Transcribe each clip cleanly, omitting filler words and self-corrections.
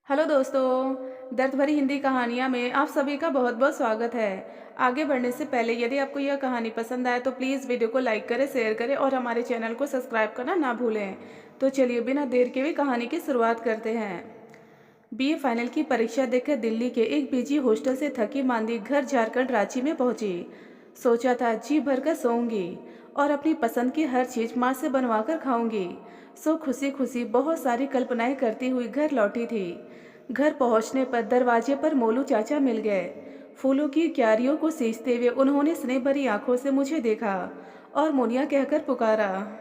Hello दोस्तों, दर्द भरी हिंदी कहानियाँ में आप सभी का बहुत बहुत स्वागत है। आगे बढ़ने से पहले यदि आपको यह कहानी पसंद आए तो प्लीज़ वीडियो को लाइक करें, शेयर करें और हमारे चैनल को सब्सक्राइब करना ना भूलें। तो चलिए बिना देर के हुए कहानी की शुरुआत करते हैं। बीए फाइनल की परीक्षा देकर दिल्ली के एक पीजी हॉस्टल से थकी मांदी घर झारखंड रांची में पहुंची। सोचा था जी भर कर सोऊंगी और अपनी पसंद की हर चीज़ माँ से बनवा कर खाऊंगी। सो खुशी खुशी बहुत सारी कल्पनाएं करती हुई घर लौटी थी। घर पहुंचने पर दरवाजे पर मोलू चाचा मिल गए। फूलों की क्यारियों को सींचते हुए उन्होंने स्नेह भरी आंखों से मुझे देखा और मुनिया कहकर पुकारा।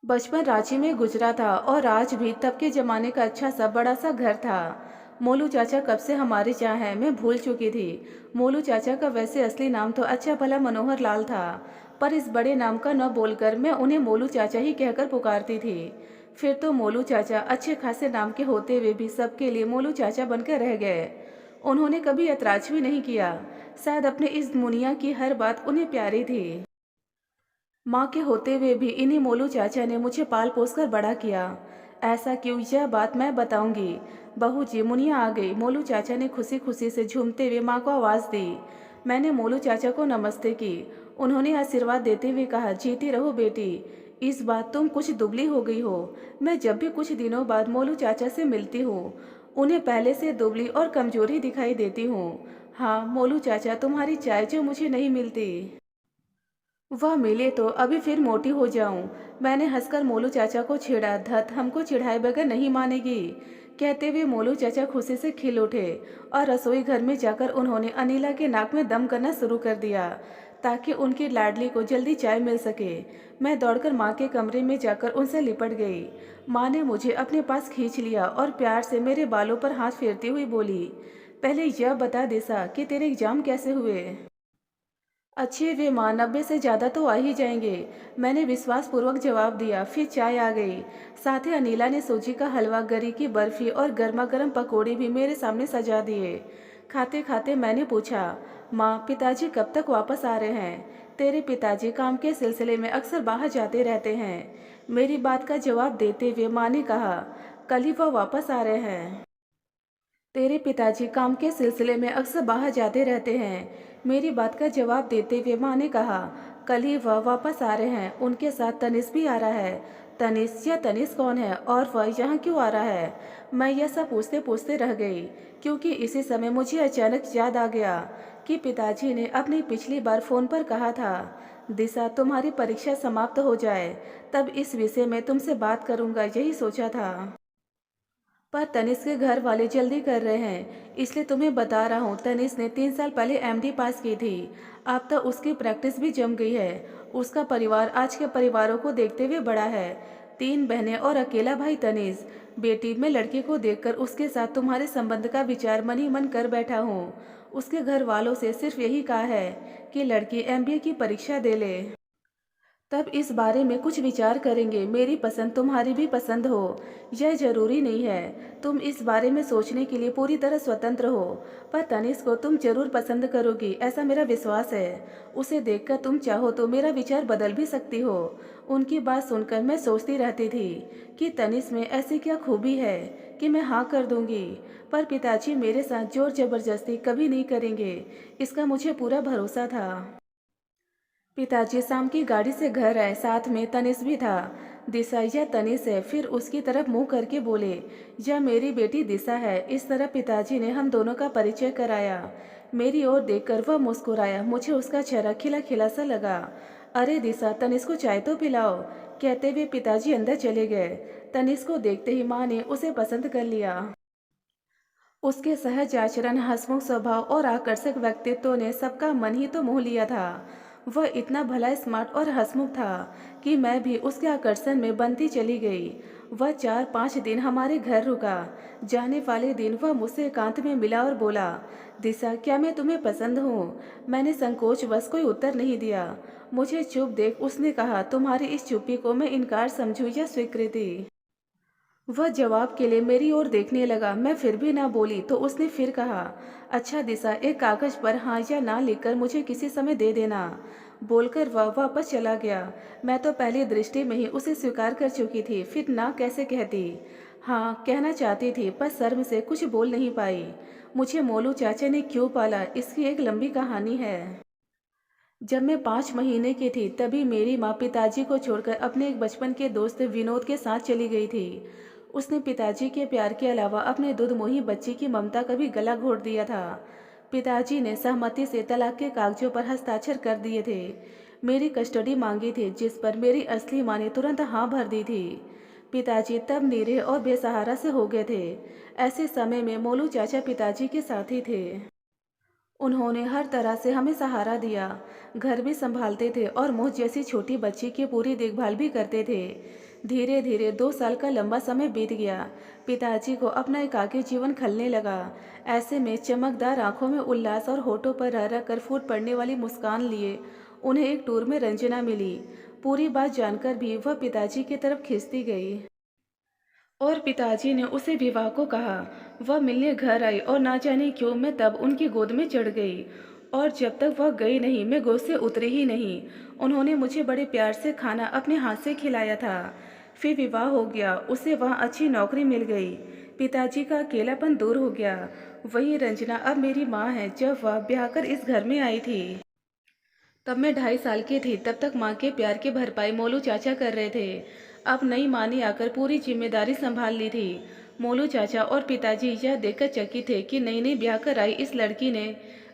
बचपन रांची में गुजरा था और आज भी तब के जमाने का अच्छा सा बड़ा सा घर था। मोलू चाचा कब से हमारे यहाँ है मैं भूल चुकी थी। मोलू चाचा का वैसे असली नाम तो अच्छा भला मनोहर लाल था, पर इस बड़े नाम का न बोलकर मैं उन्हें मोलू चाचा ही कहकर पुकारती थी। फिर तो मोलू चाचा अच्छे खासे नाम के होते हुए भी सबके लिए मोलू चाचा बनकर रह गए। उन्होंने कभी ऐतराज भी नहीं किया। शायद अपने इस मुनिया की हर बात उन्हें प्यारी थी। माँ के होते हुए भी इन्हीं मोलू चाचा ने मुझे पाल पोस कर बड़ा किया। ऐसा क्यों, यह बात मैं बताऊंगी। बहू जी मुनिया आ गई। मोलू चाचा ने खुशी खुशी से झूमते हुए माँ को आवाज़ दी। मैंने मोलू चाचा को नमस्ते की। उन्होंने आशीर्वाद देते हुए कहा, जीती रहो बेटी। इस बार तुम कुछ दुबली हो गई हो। मैं जब भी कुछ दिनों बाद मोलू चाचा से मिलती हूँ उन्हें पहले से दुबली और कमजोरी दिखाई देती हूँ। हाँ मोलू चाचा, तुम्हारी चाय जो मुझे नहीं मिलती वह मिले तो अभी फिर मोटी हो जाऊं। मैंने हंसकर मोलू चाचा को छेड़ा। धत, हमको चिढ़ाए बगैर नहीं मानेगी। कहते हुए मोलू चाचा खुशी से खिल उठे और रसोई घर में जाकर उन्होंने अनीला के नाक में दम करना शुरू कर दिया ताकि उनकी लाडली को जल्दी चाय मिल सके। मैं दौड़कर माँ के कमरे में जाकर उनसे लिपट गई। माँ ने मुझे अपने पास खींच लिया और प्यार से मेरे बालों पर हाथ फेरती हुई बोली, पहले यह बता दिशा कि तेरे एग्जाम कैसे हुए। अच्छे वे माँ, 90 से ज़्यादा तो आ ही जाएंगे। मैंने विश्वासपूर्वक जवाब दिया। फिर चाय आ गई। साथ ही अनीला ने सूजी का हलवा, गरी की बर्फी और गर्मा गर्म पकौड़े भी मेरे सामने सजा दिए। खाते खाते मैंने पूछा, माँ पिताजी कब तक वापस आ रहे हैं। तेरे पिताजी काम के सिलसिले में अक्सर बाहर जाते रहते हैं। मेरी बात का जवाब देते हुए माँ ने कहा, कल ही वह वापस आ रहे हैं। तेरे पिताजी काम के सिलसिले में अक्सर बाहर जाते रहते हैं। मेरी बात का जवाब देते हुए माँ ने कहा, कल ही वह वापस आ रहे हैं। उनके साथ तनिष भी आ रहा है। तनिष, या तनिष कौन है और वह यहाँ क्यों आ रहा है। मैं यह सब पूछते पूछते रह गई क्योंकि इसी समय मुझे अचानक याद आ गया कि पिताजी ने अपनी पिछली बार फ़ोन पर कहा था, दिशा तुम्हारी परीक्षा समाप्त हो जाए तब इस विषय में तुमसे बात करूँगा, यही सोचा था। पर तनिष के घर वाले जल्दी कर रहे हैं, इसलिए तुम्हें बता रहा हूँ। तनिष ने 3 साल पहले एमडी पास की थी। अब तो उसकी प्रैक्टिस भी जम गई है। उसका परिवार आज के परिवारों को देखते हुए बड़ा है। 3 बहनें और अकेला भाई तनिष। बेटी, मैं लड़की को देखकर उसके साथ तुम्हारे संबंध का विचार मन ही मन कर बैठा हूँ। उसके घर वालों से सिर्फ यही कहा है कि लड़की एमबीए की परीक्षा दे ले, तब इस बारे में कुछ विचार करेंगे। मेरी पसंद तुम्हारी भी पसंद हो यह जरूरी नहीं है। तुम इस बारे में सोचने के लिए पूरी तरह स्वतंत्र हो। पर तनिष को तुम जरूर पसंद करोगी, ऐसा मेरा विश्वास है। उसे देखकर तुम चाहो तो मेरा विचार बदल भी सकती हो। उनकी बात सुनकर मैं सोचती रहती थी कि तनिष में ऐसी क्या खूबी है कि मैं हाँ कर दूंगी। पर पिताजी मेरे साथ जोर जबरदस्ती कभी नहीं करेंगे, इसका मुझे पूरा भरोसा था। पिताजी शाम की गाड़ी से घर आए। साथ में तनिष भी था। दिशा, यह तनिष है। फिर उसकी तरफ मुंह करके बोले, यह मेरी बेटी दिशा है। इस तरह पिताजी ने हम दोनों का परिचय कराया। मेरी ओर देखकर वह मुस्कुराया। मुझे उसका चेहरा खिला खिला सा लगा। अरे दिशा, तनिष को चाय तो पिलाओ, कहते हुए पिताजी अंदर चले गए। तनिष को देखते ही माँ ने उसे पसंद कर लिया। उसके सहज आचरण, हंसमुख स्वभाव और आकर्षक व्यक्तित्व ने सबका मन ही तो मोह लिया था। वह इतना भला, स्मार्ट और हंसमुख था कि मैं भी उसके आकर्षण में बनती चली गई। वह 4-5 दिन हमारे घर रुका। जाने वाले दिन वह मुझसे एकांत में मिला और बोला, दिशा क्या मैं तुम्हें पसंद हूँ। मैंने संकोचवश कोई उत्तर नहीं दिया। मुझे चुप देख उसने कहा, तुम्हारी इस चुप्पी को मैं इनकार समझूं या स्वीकृति। वह जवाब के लिए मेरी ओर देखने लगा। मैं फिर भी ना बोली तो उसने फिर कहा, अच्छा दिशा, एक कागज पर हाँ या ना लिखकर मुझे किसी समय दे देना। बोलकर वह वापस चला गया। मैं तो पहली दृष्टि में ही उसे स्वीकार कर चुकी थी, फिर ना कैसे कहती। हाँ, कहना चाहती थी पर शर्म से कुछ बोल नहीं पाई। मुझे मोलू चाचा ने क्यों पाला, इसकी एक लंबी कहानी है। जब मैं 5 महीने की थी तभी मेरी माँ पिताजी को छोड़कर अपने एक बचपन के दोस्त विनोद के साथ चली गई थी। उसने पिताजी के प्यार के अलावा अपने दुधमोही बच्ची की ममता का भी गला घोट दिया था। पिताजी ने सहमति से तलाक के कागजों पर हस्ताक्षर कर दिए थे। मेरी कस्टडी मांगी थी जिस पर मेरी असली माँ ने तुरंत हाँ भर दी थी। पिताजी तब निरीह और बेसहारा से हो गए थे। ऐसे समय में मोलू चाचा पिताजी के साथी थे। उन्होंने हर तरह से हमें सहारा दिया, घर भी संभालते थे और मुझ जैसी छोटी बच्ची की पूरी देखभाल भी करते थे। धीरे धीरे 2 साल का लंबा समय बीत गया। पिताजी को अपना एकाकी जीवन खलने लगा। ऐसे में चमकदार आंखों में उल्लास और होठों पर रह रह कर फूट पड़ने वाली मुस्कान लिए उन्हें एक टूर में रंजना मिली। पूरी बात जानकर भी वह पिताजी की तरफ खिंचती गई और पिताजी ने उसे विवाह को कहा। वह मिलने घर आई और ना जाने क्यों मैं तब उनकी गोद में चढ़ गई। और जब तक वह गई नहीं मैं गोद से उतरी ही नहीं। उन्होंने मुझे बड़े प्यार से खाना अपने हाथ से खिलाया था। फिर विवाह हो गया, उसे वहाँ अच्छी नौकरी मिल गई। पिताजी का अकेलापन दूर हो गया। वही रंजना अब मेरी माँ है। जब वह ब्याह कर इस घर में आई थी तब मैं 2.5 साल की थी। तब तक माँ के प्यार की भरपाई मोलू चाचा कर रहे थे। अब नई माँ ने आकर पूरी जिम्मेदारी संभाल ली थी। मोलू चाचा और पिताजी यह देखकर चकित थे कि नई नई ब्याह कर आई इस लड़की ने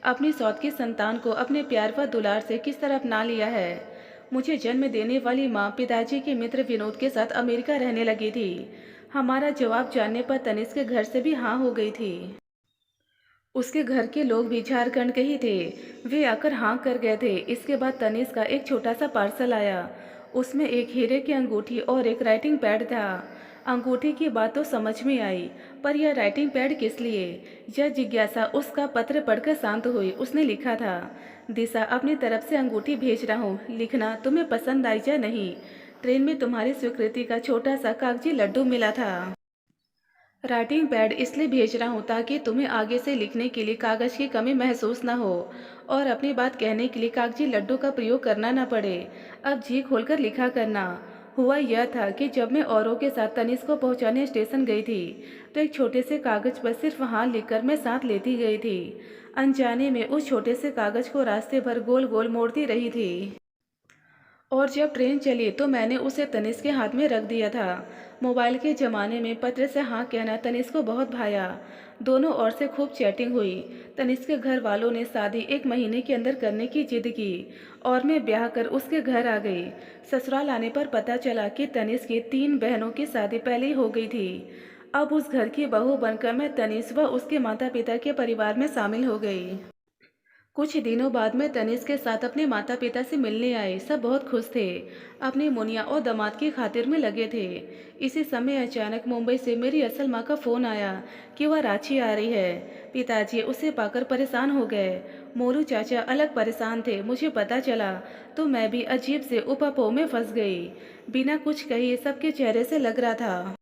अपनी सौत की संतान को अपने प्यार व दुलार से किस तरह अपना लिया है। मुझे जन्म देने वाली माँ पिताजी के मित्र विनोद के साथ अमेरिका रहने लगी थी। हमारा जवाब जानने पर तनिष्क के घर से भी हाँ हो गई थी। उसके घर के लोग भी झारखंड के ही थे। वे आकर हाँ कर गए थे। इसके बाद तनिष्क का एक छोटा सा पार्सल आया। उसमें एक हीरे की अंगूठी और एक राइटिंग पैड था। अंगूठी की बात तो समझ में आई, पर यह राइटिंग पैड किस लिए? यह जिज्ञासा उसका पत्र पढ़कर शांत हुई। उसने लिखा था, दिशा अपनी तरफ से अंगूठी भेज रहा हूँ, लिखना तुम्हें पसंद आई या नहीं। ट्रेन में तुम्हारी स्वीकृति का छोटा सा कागजी लड्डू मिला था। राइटिंग पैड इसलिए भेज रहा हूँ ताकि तुम्हें आगे से लिखने के लिए कागज़ की कमी महसूस न हो और अपनी बात कहने के लिए कागजी लड्डू का प्रयोग करना न पड़े। अब जी खोलकर लिखा करना। हुआ यह था कि जब मैं औरों के साथ तनिष्क को पहुंचाने स्टेशन गई थी तो एक छोटे से कागज़ पर सिर्फ हाँ लिखकर मैं साथ लेती गई थी। अनजाने में उस छोटे से कागज़ को रास्ते भर गोल गोल मोड़ती रही थी और जब ट्रेन चली तो मैंने उसे तनिष्क के हाथ में रख दिया था। मोबाइल के ज़माने में पत्र से हाँ कहना तनिष्क को बहुत भाया। दोनों ओर से खूब चैटिंग हुई। तनिष्क के घर वालों ने शादी 1 महीने के अंदर करने की जिद की और मैं ब्याह कर उसके घर आ गई। ससुराल आने पर पता चला कि तनिष्क की 3 बहनों की शादी पहले ही हो गई थी। अब उस घर की बहू बनकर मैं तनिष्क व उसके माता पिता के परिवार में शामिल हो गई। कुछ दिनों बाद मैं तनिष्क के साथ अपने माता पिता से मिलने आई। सब बहुत खुश थे, अपनी मुनिया और दामाद की खातिर में लगे थे। इसी समय अचानक मुंबई से मेरी असल माँ का फ़ोन आया कि वह रांची आ रही है। पिताजी उसे पाकर परेशान हो गए। मोरू चाचा अलग परेशान थे। मुझे पता चला तो मैं भी अजीब से उपापोह में फंस गई। बिना कुछ कहे सबके चेहरे से लग रहा था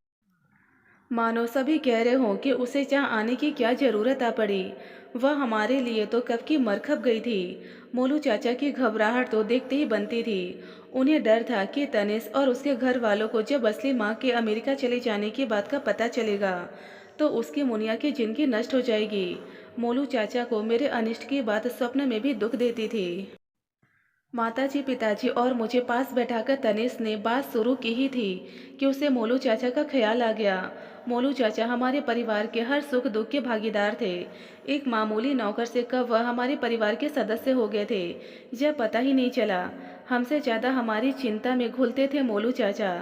मानो सभी कह रहे हों कि उसे यहाँ आने की क्या ज़रूरत आ पड़ी। वह हमारे लिए तो कब की मर खप गई थी। मोलू चाचा की घबराहट तो देखते ही बनती थी। उन्हें डर था कि तनिष्क और उसके घर वालों को जब असली माँ के अमेरिका चले जाने की बात का पता चलेगा तो उसकी मुनिया की जिंदगी नष्ट हो जाएगी। मोलू चाचा को मेरे अनिष्ट की बात स्वप्न में भी दुख देती थी। माताजी पिताजी और मुझे पास बैठाकर तनिष्क ने बात शुरू की ही थी कि उसे मोलू चाचा का ख्याल आ गया। मोलू चाचा हमारे परिवार के हर सुख दुख के भागीदार थे। एक मामूली नौकर से कब वह हमारे परिवार के सदस्य हो गए थे यह पता ही नहीं चला। हमसे ज़्यादा हमारी चिंता में घुलते थे मोलू चाचा।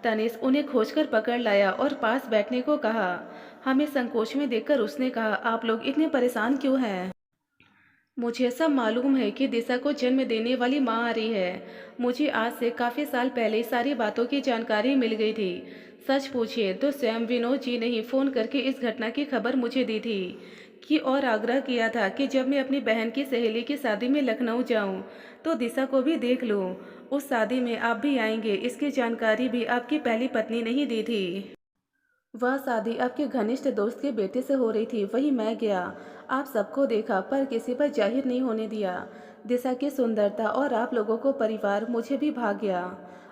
तनिष्क उन्हें खोजकर पकड़ लाया और पास बैठने को कहा। हमें संकोच में देखकर उसने कहा, आप लोग इतने परेशान क्यों हैं? मुझे सब मालूम है कि दिशा को जन्म देने वाली माँ आ रही है। मुझे आज से काफ़ी साल पहले सारी बातों की जानकारी मिल गई थी। सच पूछिए तो स्वयं विनोद जी ने ही फ़ोन करके इस घटना की खबर मुझे दी थी कि और आग्रह किया था कि जब मैं अपनी बहन की सहेली की शादी में लखनऊ जाऊं तो दिशा को भी देख लूं। उस शादी में आप भी आएंगे इसकी जानकारी भी आपकी पहली पत्नी ने ही दी थी। वह शादी आपके घनिष्ठ दोस्त के बेटे से हो रही थी। वही मैं गया, आप सबको देखा पर किसी पर जाहिर नहीं होने दिया। दिशा की सुंदरता और आप लोगों को परिवार मुझे भी भाग गया।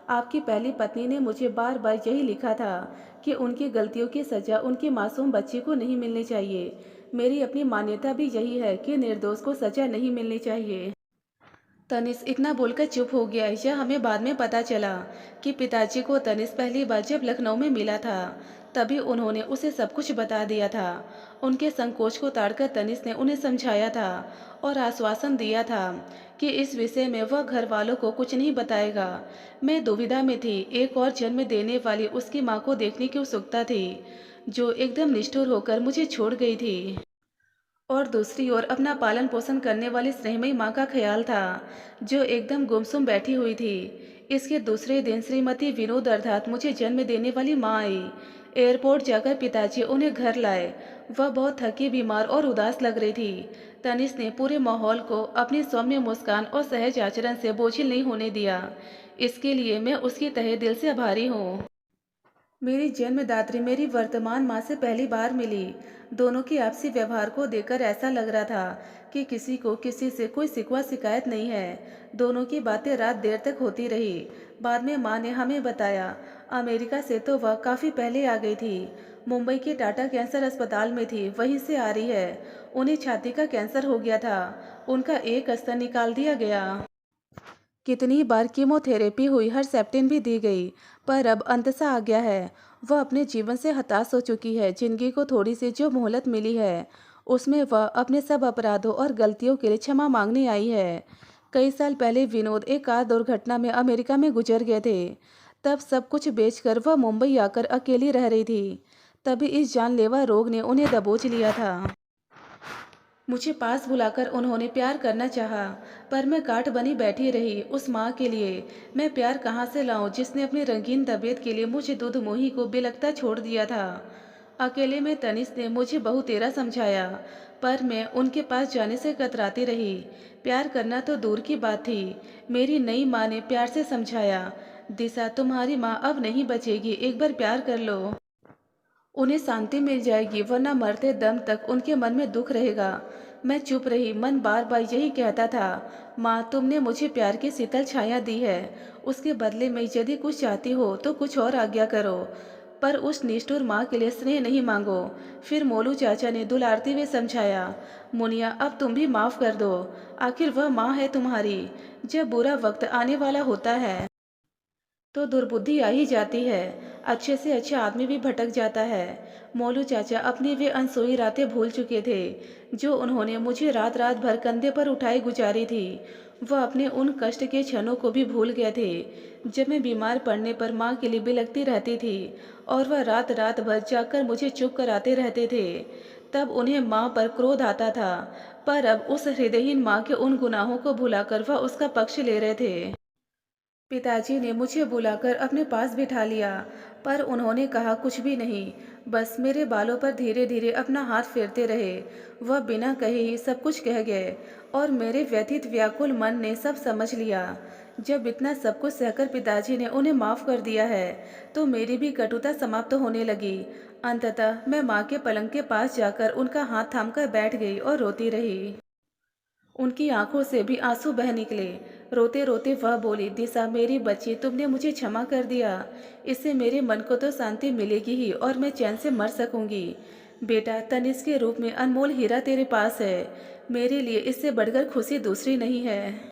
आपकी पहली पत्नी ने मुझे बार बार यही लिखा था कि उनकी गलतियों की सज़ा उनके मासूम बच्चे को नहीं मिलनी चाहिए। मेरी अपनी मान्यता भी यही है कि निर्दोष को सज़ा नहीं मिलनी चाहिए। तनिष इतना बोलकर चुप हो गया। यह हमें बाद में पता चला कि पिताजी को तनिष पहली बार जब लखनऊ में मिला था तभी उन्होंने उसे सब कुछ बता दिया था। उनके संकोच को ताड़कर तनिष ने उन्हें समझाया था और आश्वासन दिया था कि इस विषय में वह घर वालों को कुछ नहीं बताएगा। मैं दुविधा में थी। एक और जन्म देने वाली उसकी माँ को देखने की उत्सुकता थी जो एकदम निष्ठुर होकर मुझे छोड़ गई थी, और दूसरी ओर अपना पालन पोषण करने वाली स्नेहमयी माँ का ख्याल था जो एकदम गुमसुम बैठी हुई थी। इसके दूसरे दिन श्रीमती विनोद अर्थात मुझे जन्म देने वाली माँ आई। एयरपोर्ट जाकर पिताजी उन्हें घर लाए। वह बहुत थकी, बीमार और उदास लग रही थी। तनिष ने पूरे माहौल को अपनी सौम्य मुस्कान और सहज आचरण से बोझिल नहीं होने दिया। इसके लिए मैं उसकी तहे दिल से आभारी हूँ। मेरी जन्मदात्री मेरी वर्तमान माँ से पहली बार मिली। दोनों की आपसी व्यवहार को देखकर ऐसा लग रहा था कि किसी को किसी से कोई शिकवा शिकायत नहीं है। दोनों की बातें रात देर तक होती रही। बाद में माँ ने हमें बताया अमेरिका से तो वह काफ़ी पहले आ गई थी। मुंबई के टाटा कैंसर अस्पताल में थी, वहीं से आ रही है। उन्हें छाती का कैंसर हो गया था। उनका एक स्तर निकाल दिया गया। कितनी बार कीमोथेरेपी हुई, हर सेप्टिन भी दी गई, पर अब अंतसा आ गया है। वह अपने जीवन से हताश हो चुकी है। जिंदगी को थोड़ी सी जो मोहलत मिली है उसमें वह अपने सब अपराधों और गलतियों के लिए क्षमा मांगने आई है। कई साल पहले विनोद एक कार दुर्घटना में अमेरिका में गुजर गए थे। तब सब कुछ बेचकर वह मुंबई आकर अकेली रह रही थी। तभी इस जानलेवा रोग ने उन्हें दबोच लिया था। मुझे पास बुलाकर उन्होंने प्यार करना चाहा, पर मैं काठ बनी बैठी रही। उस माँ के लिए मैं प्यार कहाँ से लाऊं जिसने अपनी रंगीन तबीयत के लिए मुझे दूध मोही को बिलखता छोड़ दिया था। अकेले में तनिष ने मुझे बहुतेरा समझाया, पर मैं उनके पास जाने से कतराती रही। प्यार करना तो दूर की बात थी। मेरी नई माँ ने प्यार से समझाया, दिशा तुम्हारी माँ अब नहीं बचेगी, एक बार प्यार कर लो, उन्हें शांति मिल जाएगी, वरना मरते दम तक उनके मन में दुख रहेगा। मैं चुप रही। मन बार बार यही कहता था, माँ तुमने मुझे प्यार की शीतल छाया दी है, उसके बदले में यदि कुछ चाहती हो तो कुछ और आज्ञा करो, पर उस निष्ठुर माँ के लिए स्नेह नहीं मांगो। फिर मोलू चाचा ने दुलारते हुए समझाया, मुनिया अब तुम भी माफ़ कर दो, आखिर वह माँ है तुम्हारी। जब बुरा वक्त आने वाला होता है तो दुर्बुद्धि आ ही जाती है। अच्छे से अच्छा आदमी भी भटक जाता है। मोलू चाचा अपनी वे अनसोई रातें भूल चुके थे जो उन्होंने मुझे रात रात भर कंधे पर उठाई गुजारी थी। वह अपने उन कष्ट के क्षणों को भी भूल गए थे जब मैं बीमार पड़ने पर माँ के लिए बिलखती रहती थी और वह रात रात भर जाकर मुझे चुप कराते रहते थे। तब उन्हें माँ पर क्रोध आता था, पर अब उस हृदयहीन माँ के उन गुनाहों को भुलाकर वह उसका पक्ष ले रहे थे। पिताजी ने मुझे बुलाकर अपने पास बिठा लिया, पर उन्होंने कहा कुछ भी नहीं, बस मेरे बालों पर धीरे धीरे अपना हाथ फेरते रहे। वह बिना कहे ही सब कुछ कह गए और मेरे व्यथित व्याकुल मन ने सब समझ लिया। जब इतना सब कुछ सहकर पिताजी ने उन्हें माफ़ कर दिया है तो मेरी भी कटुता समाप्त होने लगी। अंततः मैं माँ के पलंग के पास जाकर उनका हाथ थामकर बैठ गई और रोती रही। उनकी आंखों से भी आंसू बह निकले। रोते रोते वह बोली, दिशा मेरी बच्ची तुमने मुझे क्षमा कर दिया, इससे मेरे मन को तो शांति मिलेगी ही और मैं चैन से मर सकूंगी। बेटा तनिष के रूप में अनमोल हीरा तेरे पास है, मेरे लिए इससे बढ़कर खुशी दूसरी नहीं है।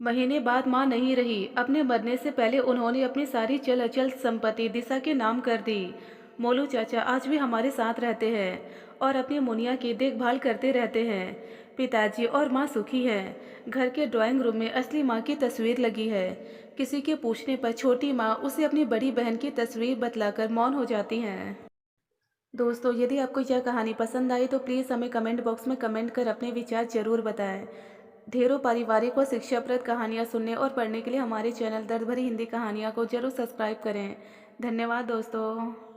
महीने बाद माँ नहीं रही। अपने मरने से पहले उन्होंने अपनी सारी चल अचल संपत्ति दिशा के नाम कर दी। मोलू चाचा आज भी हमारे साथ रहते हैं और अपनी मुनिया की देखभाल करते रहते हैं। पिताजी और माँ सुखी हैं। घर के ड्राइंग रूम में असली माँ की तस्वीर लगी है। किसी के पूछने पर छोटी माँ उसे अपनी बड़ी बहन की तस्वीर बतलाकर मौन हो जाती हैं। दोस्तों यदि आपको यह कहानी पसंद आई तो प्लीज़ हमें कमेंट बॉक्स में कमेंट कर अपने विचार जरूर बताएं। ढेरों पारिवारिक और शिक्षाप्रद कहानियाँ सुनने और पढ़ने के लिए हमारे चैनल दर्द भरी हिंदी कहानियाँ को जरूर सब्सक्राइब करें। धन्यवाद दोस्तों।